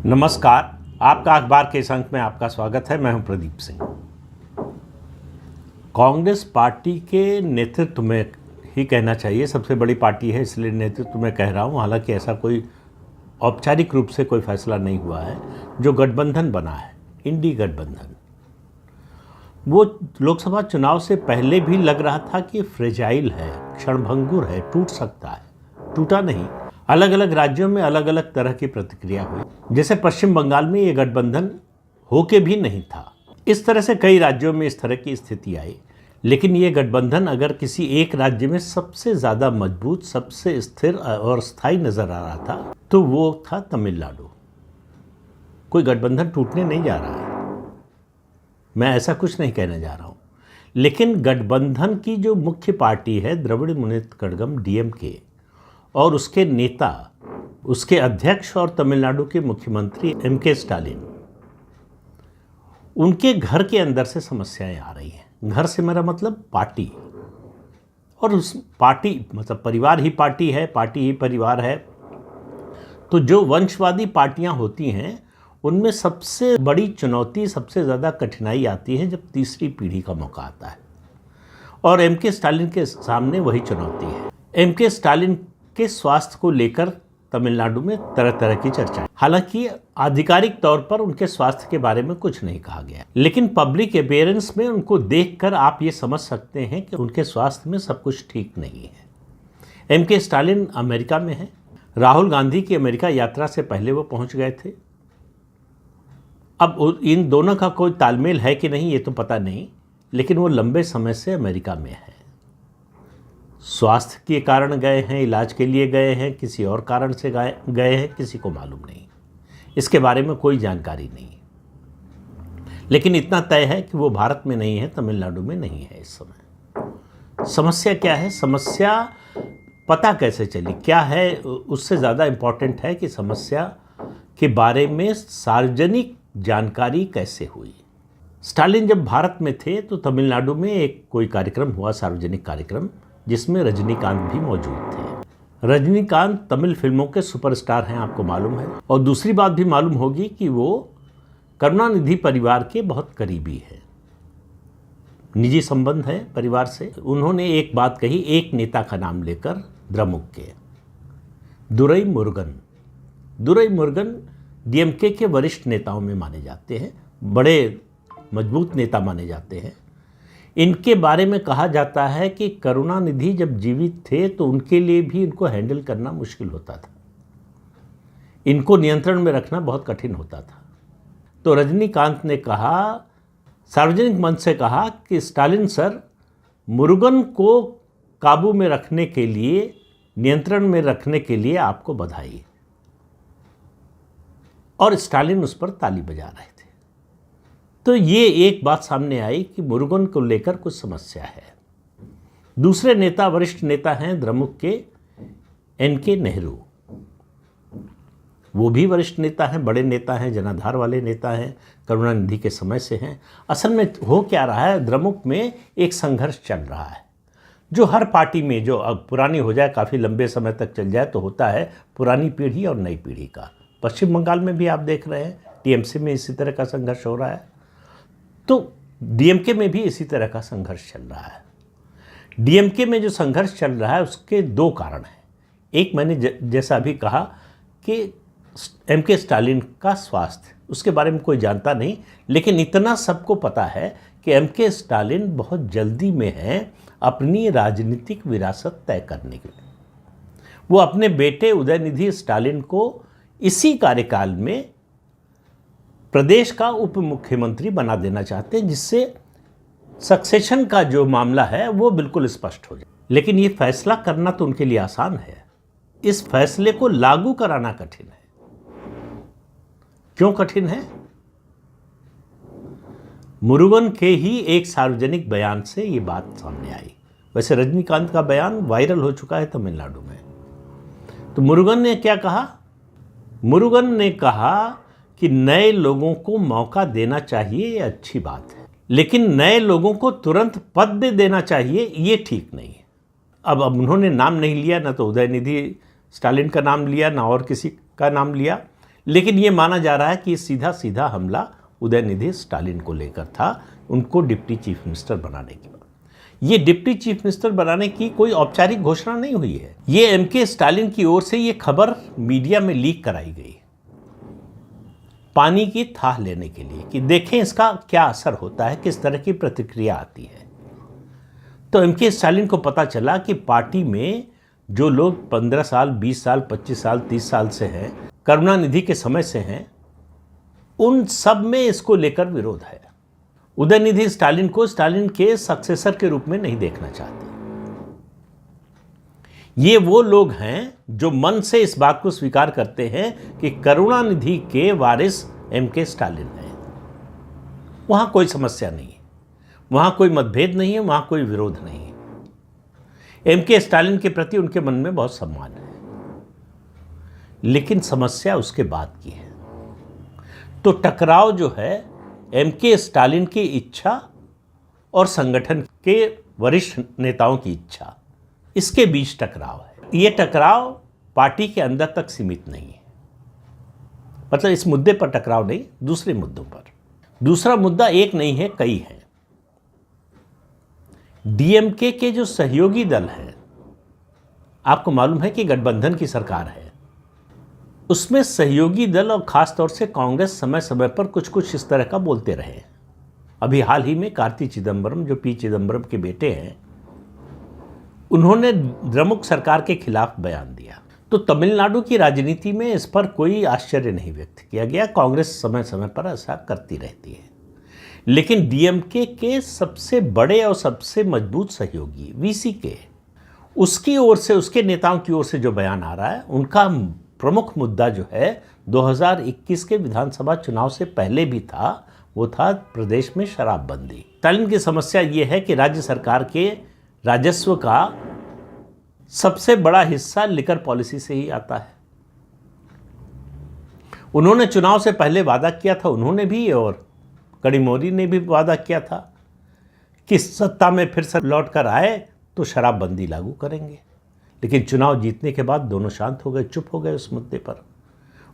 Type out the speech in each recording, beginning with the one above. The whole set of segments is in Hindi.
नमस्कार, आपका अखबार के इस अंक में आपका स्वागत है। मैं हूं प्रदीप सिंह। कांग्रेस पार्टी के नेतृत्व में ही कहना चाहिए, सबसे बड़ी पार्टी है इसलिए नेतृत्व में कह रहा हूं, हालांकि ऐसा कोई औपचारिक रूप से कोई फैसला नहीं हुआ है। जो गठबंधन बना है, इंडी गठबंधन, वो लोकसभा चुनाव से पहले भी लग रहा था कि फ्रेजाइल है, क्षणभंगुर है, टूट सकता है। टूटा नहीं। अलग अलग राज्यों में अलग अलग तरह की प्रतिक्रिया हुई। जैसे पश्चिम बंगाल में ये गठबंधन होके भी नहीं था, इस तरह से कई राज्यों में इस तरह की स्थिति आई। लेकिन ये गठबंधन अगर किसी एक राज्य में सबसे ज़्यादा मजबूत, सबसे स्थिर और स्थायी नज़र आ रहा था तो वो था तमिलनाडु। कोई गठबंधन टूटने नहीं जा रहा है, मैं ऐसा कुछ नहीं कहने जा रहा हूँ। लेकिन गठबंधन की जो मुख्य पार्टी है द्रविड़ मुनेत्र कड़गम डीएमके, और उसके नेता, उसके अध्यक्ष और तमिलनाडु के मुख्यमंत्री एमके स्टालिन, उनके घर के अंदर से समस्याएं आ रही हैं। घर से मेरा मतलब पार्टी, और उस पार्टी मतलब परिवार ही पार्टी है, पार्टी ही परिवार है। तो जो वंशवादी पार्टियां होती हैं उनमें सबसे बड़ी चुनौती, सबसे ज़्यादा कठिनाई आती है जब तीसरी पीढ़ी का मौका आता है, और एमके स्टालिन के सामने वही चुनौती है। एमके स्टालिन के स्वास्थ्य को लेकर तमिलनाडु में तरह तरह की चर्चा। हालांकि आधिकारिक तौर पर उनके स्वास्थ्य के बारे में कुछ नहीं कहा गया, लेकिन पब्लिक अपीयरेंस में उनको देखकर आप ये समझ सकते हैं कि उनके स्वास्थ्य में सब कुछ ठीक नहीं है। एमके स्टालिन अमेरिका में है। राहुल गांधी की अमेरिका यात्रा से पहले वो पहुंच गए थे। अब इन दोनों का कोई तालमेल है कि नहीं ये तो पता नहीं, लेकिन वो लंबे समय से अमेरिका में है। स्वास्थ्य के कारण गए हैं, इलाज के लिए गए हैं, किसी और कारण से गए हैं, किसी को मालूम नहीं। इसके बारे में कोई जानकारी नहीं। लेकिन इतना तय है कि वो भारत में नहीं है, तमिलनाडु में नहीं है इस समय। समस्या क्या है, समस्या पता कैसे चली, क्या है, उससे ज़्यादा इम्पॉर्टेंट है कि समस्या के बारे में सार्वजनिक जानकारी कैसे हुई। स्टालिन जब भारत में थे तो तमिलनाडु में एक कोई कार्यक्रम हुआ, सार्वजनिक कार्यक्रम, जिसमें रजनीकांत भी मौजूद थे। रजनीकांत तमिल फिल्मों के सुपरस्टार हैं, आपको मालूम है। और दूसरी बात भी मालूम होगी कि वो करुणानिधि परिवार के बहुत करीबी है, निजी संबंध है परिवार से। उन्होंने एक बात कही, एक नेता का नाम लेकर, द्रमुक के दुरई मुरुगन डीएमके के वरिष्ठ नेताओं में माने जाते हैं, बड़े मजबूत नेता माने जाते हैं। इनके बारे में कहा जाता है कि करुणानिधि जब जीवित थे तो उनके लिए भी इनको हैंडल करना मुश्किल होता था, इनको नियंत्रण में रखना बहुत कठिन होता था। तो रजनीकांत ने कहा, सार्वजनिक मंच से कहा कि स्टालिन सर, मुरुगन को काबू में रखने के लिए, नियंत्रण में रखने के लिए आपको बधाई। और स्टालिन उस पर ताली बजा रहे थे। तो ये एक बात सामने आई कि मुरुगन को लेकर कुछ समस्या है। दूसरे नेता, वरिष्ठ नेता हैं द्रमुक के एनके नेहरू। वो भी वरिष्ठ नेता हैं, बड़े नेता हैं, जनाधार वाले नेता हैं, करुणानिधि के समय से हैं। असल में हो क्या रहा है, द्रमुक में एक संघर्ष चल रहा है जो हर पार्टी में, जो अब पुरानी हो जाए, काफ़ी लंबे समय तक चल जाए तो होता है, पुरानी पीढ़ी और नई पीढ़ी का। पश्चिम बंगाल में भी आप देख रहे हैं, टीएमसी में इसी तरह का संघर्ष हो रहा है, तो डीएमके में भी इसी तरह का संघर्ष चल रहा है। डीएमके में जो संघर्ष चल रहा है उसके दो कारण हैं। एक, मैंने जैसा अभी कहा कि एमके स्टालिन का स्वास्थ्य, उसके बारे में कोई जानता नहीं, लेकिन इतना सबको पता है कि एमके स्टालिन बहुत जल्दी में हैं अपनी राजनीतिक विरासत तय करने के लिए। वो अपने बेटे उदयनिधि स्टालिन को इसी कार्यकाल में प्रदेश का उप मुख्यमंत्री बना देना चाहते हैं, जिससे सक्सेशन का जो मामला है वो बिल्कुल स्पष्ट हो जाए। लेकिन ये फैसला करना तो उनके लिए आसान है, इस फैसले को लागू कराना कठिन है। क्यों कठिन है? मुरुगन के ही एक सार्वजनिक बयान से ये बात सामने आई। वैसे रजनीकांत का बयान वायरल हो चुका है तमिलनाडु में। तो मुरुगन ने क्या कहा? मुरुगन ने कहा कि नए लोगों को मौका देना चाहिए, ये अच्छी बात है, लेकिन नए लोगों को तुरंत पद दे देना चाहिए, ये ठीक नहीं है। अब उन्होंने नाम नहीं लिया, ना तो उदयनिधि स्टालिन का नाम लिया, ना और किसी का नाम लिया, लेकिन ये माना जा रहा है कि सीधा सीधा हमला उदयनिधि स्टालिन को लेकर था, उनको डिप्टी चीफ मिनिस्टर बनाने के बाद। ये डिप्टी चीफ मिनिस्टर बनाने की कोई औपचारिक घोषणा नहीं हुई है, ये एमके स्टालिन की ओर से ये खबर मीडिया में लीक कराई गई पानी की थाह लेने के लिए कि देखें इसका क्या असर होता है, किस तरह की प्रतिक्रिया आती है। तो एमके स्टालिन को पता चला कि पार्टी में जो लोग 15 साल, 20 साल, 25 साल, 30 साल से हैं, करुणानिधि के समय से हैं, उन सब में इसको लेकर विरोध है। उदयनिधि स्टालिन को स्टालिन के सक्सेसर के रूप में नहीं देखना चाहते। ये वो लोग हैं जो मन से इस बात को स्वीकार करते हैं कि करुणानिधि के वारिस एमके स्टालिन है। वहां कोई समस्या नहीं है, वहां कोई मतभेद नहीं है, वहां कोई विरोध नहीं है। एमके स्टालिन के प्रति उनके मन में बहुत सम्मान है, लेकिन समस्या उसके बाद की है। तो टकराव जो है एमके स्टालिन की इच्छा और संगठन के वरिष्ठ नेताओं की इच्छा, इसके बीच टकराव है। ये टकराव पार्टी के अंदर तक सीमित नहीं है, मतलब इस मुद्दे पर टकराव नहीं, दूसरे मुद्दों पर। दूसरा मुद्दा एक नहीं है, कई हैं। डीएमके के जो सहयोगी दल हैं, आपको मालूम है कि गठबंधन की सरकार है, उसमें सहयोगी दल और खास तौर से कांग्रेस समय समय पर कुछ कुछ इस तरह का बोलते रहे। अभी हाल ही में कार्ति चिदम्बरम, जो पी चिदम्बरम के बेटे हैं, उन्होंने द्रमुक सरकार के खिलाफ बयान दिया। तो तमिलनाडु की राजनीति में इस पर कोई आश्चर्य नहीं व्यक्त किया गया, कांग्रेस समय समय पर ऐसा करती रहती है। लेकिन डीएमके के सबसे बड़े और सबसे मजबूत सहयोगी वीसीके, उसकी ओर से, उसके नेताओं की ओर से जो बयान आ रहा है, उनका प्रमुख मुद्दा जो है 2021 के विधानसभा चुनाव से पहले भी था, वो था प्रदेश में शराबबंदी। स्टालिन की समस्या ये है कि राज्य सरकार के राजस्व का सबसे बड़ा हिस्सा लिकर पॉलिसी से ही आता है। उन्होंने चुनाव से पहले वादा किया था, उन्होंने भी और कड़ीमोरी ने भी वादा किया था कि सत्ता में फिर से लौट कर आए तो शराबबंदी लागू करेंगे। लेकिन चुनाव जीतने के बाद दोनों शांत हो गए, चुप हो गए उस मुद्दे पर।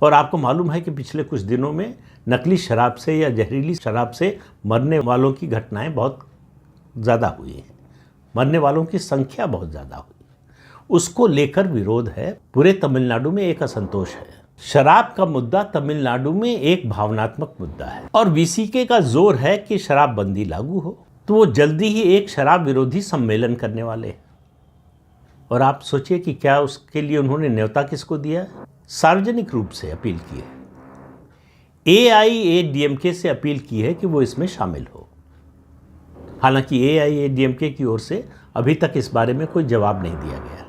और आपको मालूम है कि पिछले कुछ दिनों में नकली शराब से या जहरीली शराब से मरने वालों की घटनाएं बहुत ज़्यादा हुई हैं, मरने वालों की संख्या बहुत ज़्यादा हुई। उसको लेकर विरोध है, पूरे तमिलनाडु में एक असंतोष है। शराब का मुद्दा तमिलनाडु में एक भावनात्मक मुद्दा है और वीसीके का जोर है कि शराबबंदी लागू हो। तो वो जल्दी ही एक शराब विरोधी सम्मेलन करने वाले हैं। और आप सोचिए कि क्या उसके लिए उन्होंने न्योता किसको दिया? सार्वजनिक रूप से अपील की है, एआईएडीएमके से अपील की है कि वो इसमें शामिल हो। हालांकि एआईएडीएमके की ओर से अभी तक इस बारे में कोई जवाब नहीं दिया गया,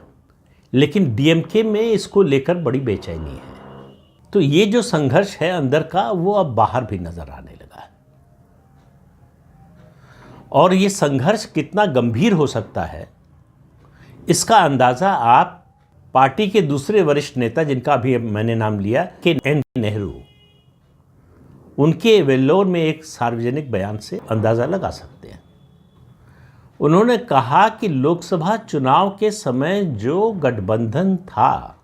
लेकिन डीएमके में इसको लेकर बड़ी बेचैनी है। तो ये जो संघर्ष है अंदर का, वो अब बाहर भी नजर आने लगा है। और ये संघर्ष कितना गंभीर हो सकता है, इसका अंदाजा आप पार्टी के दूसरे वरिष्ठ नेता, जिनका अभी मैंने नाम लिया, के एन नेहरू, उनके वेल्लोर में एक सार्वजनिक बयान से अंदाजा लगा सकते हैं। उन्होंने कहा कि लोकसभा चुनाव के समय जो गठबंधन था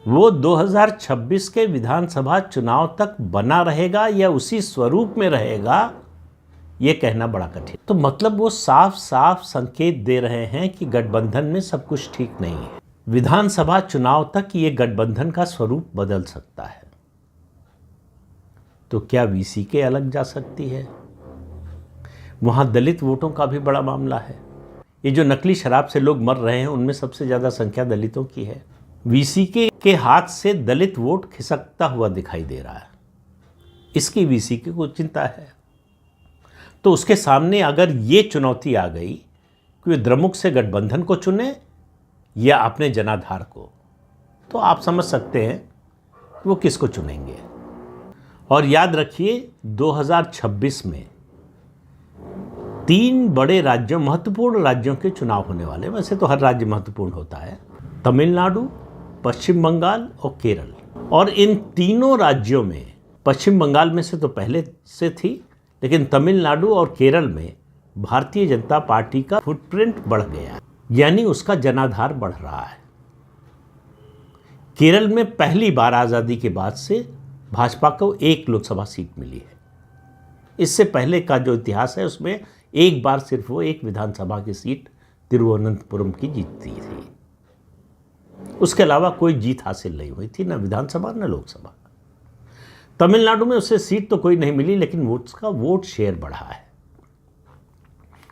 वो 2026 के विधानसभा चुनाव तक बना रहेगा या उसी स्वरूप में रहेगा, ये कहना बड़ा कठिन। तो मतलब वो साफ साफ संकेत दे रहे हैं कि गठबंधन में सब कुछ ठीक नहीं है। विधानसभा चुनाव तक ये गठबंधन का स्वरूप बदल सकता है। तो क्या वीसीके अलग जा सकती है? वहाँ दलित वोटों का भी बड़ा मामला है। ये जो नकली शराब से लोग मर रहे हैं, उनमें सबसे ज़्यादा संख्या दलितों की है। वीसीके के हाथ से दलित वोट खिसकता हुआ दिखाई दे रहा है, इसकी वीसीके को चिंता है। तो उसके सामने अगर ये चुनौती आ गई कि वे द्रमुक से गठबंधन को चुने या अपने जनाधार को, तो आप समझ सकते हैं कि वो किसको चुनेंगे। और याद रखिए 2026 में 3 बड़े राज्यों, महत्वपूर्ण राज्यों के चुनाव होने वाले। वैसे तो हर राज्य महत्वपूर्ण होता है, तमिलनाडु, पश्चिम बंगाल और केरल। और इन तीनों राज्यों में, पश्चिम बंगाल में से तो पहले से थी, लेकिन तमिलनाडु और केरल में भारतीय जनता पार्टी का फुटप्रिंट बढ़ गया है, यानी उसका जनाधार बढ़ रहा है। केरल में पहली बार आज़ादी के बाद से भाजपा को एक लोकसभा सीट मिली है। इससे पहले का जो इतिहास है उसमें एक बार सिर्फ वो एक विधानसभा की सीट तिरुवनंतपुरम की जीतती थी। उसके अलावा कोई जीत हासिल नहीं हुई थी, न विधानसभा न लोकसभा। तमिलनाडु में उससे सीट तो कोई नहीं मिली, लेकिन उसका वोट शेयर बढ़ा है।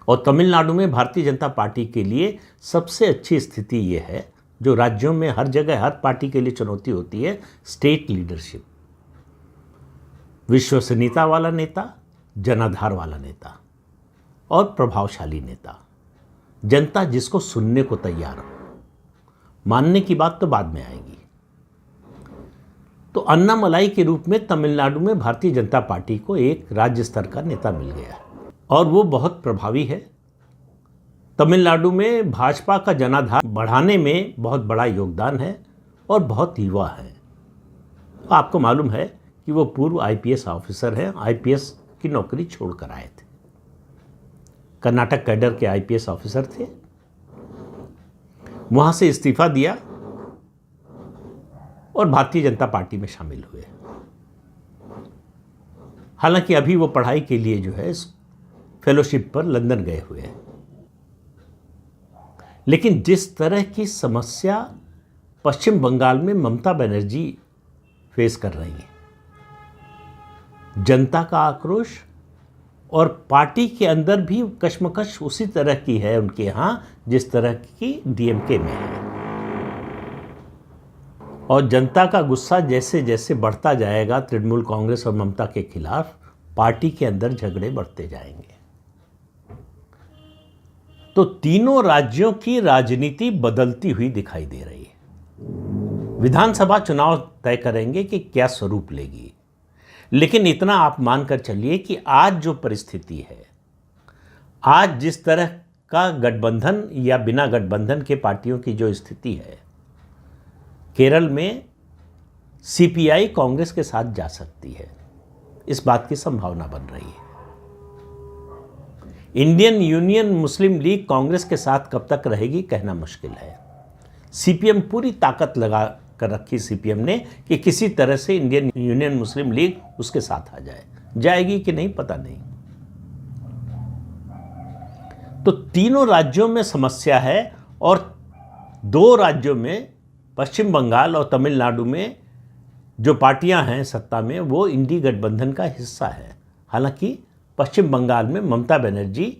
और तमिलनाडु में भारतीय जनता पार्टी के लिए सबसे अच्छी स्थिति ये है, जो राज्यों में हर जगह हर पार्टी के लिए चुनौती होती है, स्टेट लीडरशिप। विश्वसनीयता वाला नेता, जनाधार वाला नेता और प्रभावशाली नेता, जनता जिसको सुनने को तैयार हो। मानने की बात तो बाद में आएगी। तो अन्नामलाई के रूप में तमिलनाडु में भारतीय जनता पार्टी को एक राज्य स्तर का नेता मिल गया है और वो बहुत प्रभावी है। तमिलनाडु में भाजपा का जनाधार बढ़ाने में बहुत बड़ा योगदान है और बहुत युवा है। आपको मालूम है कि वो पूर्व आईपीएस ऑफिसर हैं, आईपीएस की नौकरी छोड़कर आए थे। कर्नाटक कैडर के आईपीएस ऑफिसर थे, वहां से इस्तीफा दिया और भारतीय जनता पार्टी में शामिल हुए। हालांकि अभी वो पढ़ाई के लिए जो है फेलोशिप पर लंदन गए हुए हैं। लेकिन जिस तरह की समस्या पश्चिम बंगाल में ममता बनर्जी फेस कर रही है, जनता का आक्रोश और पार्टी के अंदर भी कश्मकश उसी तरह की है उनके यहाँ जिस तरह की डीएमके में है। और जनता का गुस्सा जैसे जैसे बढ़ता जाएगा तृणमूल कांग्रेस और ममता के खिलाफ, पार्टी के अंदर झगड़े बढ़ते जाएंगे। तो तीनों राज्यों की राजनीति बदलती हुई दिखाई दे रही है। विधानसभा चुनाव तय करेंगे कि क्या स्वरूप लेगी, लेकिन इतना आप मानकर चलिए कि आज जो परिस्थिति है, आज जिस तरह का गठबंधन या बिना गठबंधन के पार्टियों की जो स्थिति है, केरल में सीपीआई कांग्रेस के साथ जा सकती है, इस बात की संभावना बन रही है। इंडियन यूनियन मुस्लिम लीग कांग्रेस के साथ कब तक रहेगी कहना मुश्किल है। सीपीएम पूरी ताकत लगा कर रखी सीपीएम ने कि किसी तरह से इंडियन यूनियन मुस्लिम लीग उसके साथ आ जाए। जाएगी कि नहीं पता नहीं। तो तीनों राज्यों में समस्या है और दो राज्यों में, पश्चिम बंगाल और तमिलनाडु में जो पार्टियां हैं सत्ता में, वो इंडी गठबंधन का हिस्सा है। हालांकि पश्चिम बंगाल में ममता बनर्जी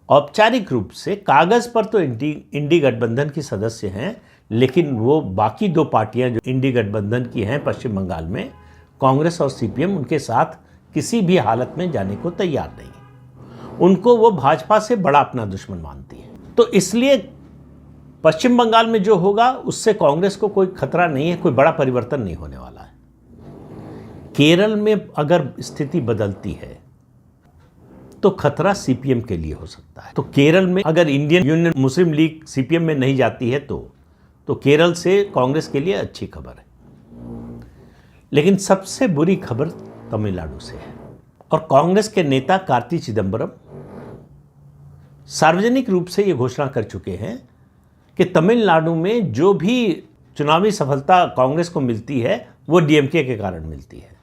औपचारिक रूप से कागज पर तो इंडी गठबंधन की सदस्य हैं, लेकिन वो बाकी दो पार्टियां जो इंडी गठबंधन की हैं पश्चिम बंगाल में, कांग्रेस और सीपीएम, उनके साथ किसी भी हालत में जाने को तैयार नहीं। उनको वो भाजपा से बड़ा अपना दुश्मन मानती है। तो इसलिए पश्चिम बंगाल में जो होगा उससे कांग्रेस को कोई खतरा नहीं है, कोई बड़ा परिवर्तन नहीं होने वाला है। केरल में अगर स्थिति बदलती है तो खतरा सीपीएम के लिए हो सकता है। तो केरल में अगर इंडियन यूनियन मुस्लिम लीग सीपीएम में नहीं जाती है तो केरल से कांग्रेस के लिए अच्छी खबर है। लेकिन सबसे बुरी खबर तमिलनाडु से है। और कांग्रेस के नेता कार्ति चिदंबरम सार्वजनिक रूप से ये घोषणा कर चुके हैं कि तमिलनाडु में जो भी चुनावी सफलता कांग्रेस को मिलती है वो डीएमके के कारण मिलती है।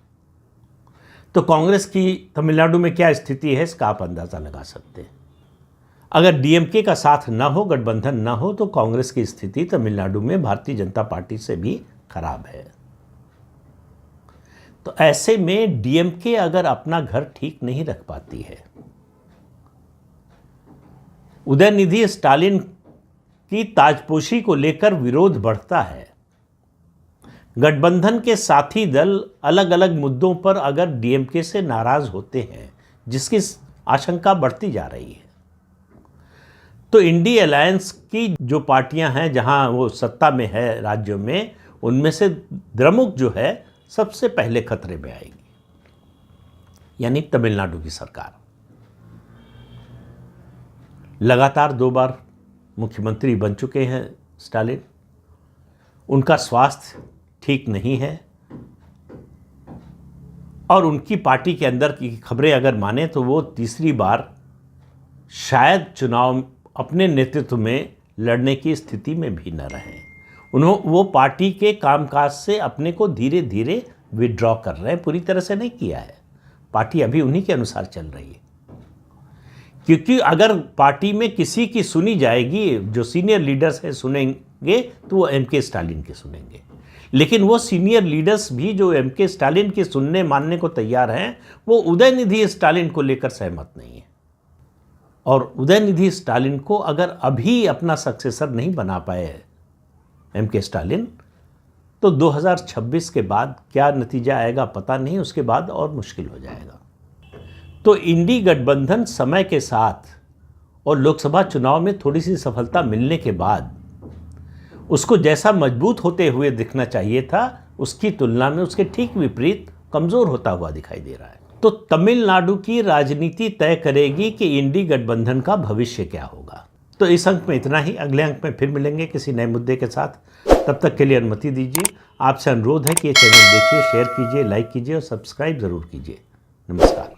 तो कांग्रेस की तमिलनाडु में क्या स्थिति है इसका आप अंदाज़ा लगा सकते हैं। अगर डीएमके का साथ ना हो, गठबंधन ना हो, तो कांग्रेस की स्थिति तमिलनाडु में भारतीय जनता पार्टी से भी खराब है। तो ऐसे में डीएमके अगर अपना घर ठीक नहीं रख पाती है, उदयनिधि स्टालिन की ताजपोशी को लेकर विरोध बढ़ता है, गठबंधन के साथी दल अलग अलग मुद्दों पर अगर डीएमके से नाराज होते हैं, जिसकी आशंका बढ़ती जा रही है, तो इंडी अलायंस की जो पार्टियां हैं जहां वो सत्ता में है राज्यों में, उनमें से द्रमुक जो है सबसे पहले खतरे में आएगी, यानी तमिलनाडु की सरकार। लगातार 2 बार मुख्यमंत्री बन चुके हैं स्टालिन, उनका स्वास्थ्य ठीक नहीं है और उनकी पार्टी के अंदर की खबरें अगर माने तो वो तीसरी बार शायद चुनाव अपने नेतृत्व में लड़ने की स्थिति में भी न रहे। वो पार्टी के कामकाज से अपने को धीरे धीरे विड्रॉ कर रहे हैं, पूरी तरह से नहीं किया है। पार्टी अभी उन्हीं के अनुसार चल रही है, क्योंकि अगर पार्टी में किसी की सुनी जाएगी, जो सीनियर लीडर्स हैं सुनेंगे, तो वो एमके स्टालिन के सुनेंगे। लेकिन वो सीनियर लीडर्स भी जो एमके स्टालिन के सुनने मानने को तैयार हैं, वो उदयनिधि स्टालिन को लेकर सहमत नहीं है। और उदयनिधि स्टालिन को अगर अभी अपना सक्सेसर नहीं बना पाए एमके स्टालिन, तो 2026 के बाद क्या नतीजा आएगा पता नहीं, उसके बाद और मुश्किल हो जाएगा। तो इंडी गठबंधन समय के साथ और लोकसभा चुनाव में थोड़ी सी सफलता मिलने के बाद उसको जैसा मजबूत होते हुए दिखना चाहिए था, उसकी तुलना में उसके ठीक विपरीत कमज़ोर होता हुआ दिखाई दे रहा है। तो तमिलनाडु की राजनीति तय करेगी कि इंडी गठबंधन का भविष्य क्या होगा। तो इस अंक में इतना ही, अगले अंक में फिर मिलेंगे किसी नए मुद्दे के साथ। तब तक के लिए अनुमति दीजिए। आपसे अनुरोध है कि ये चैनल देखिए, शेयर कीजिए, लाइक कीजिए और सब्सक्राइब ज़रूर कीजिए। नमस्कार।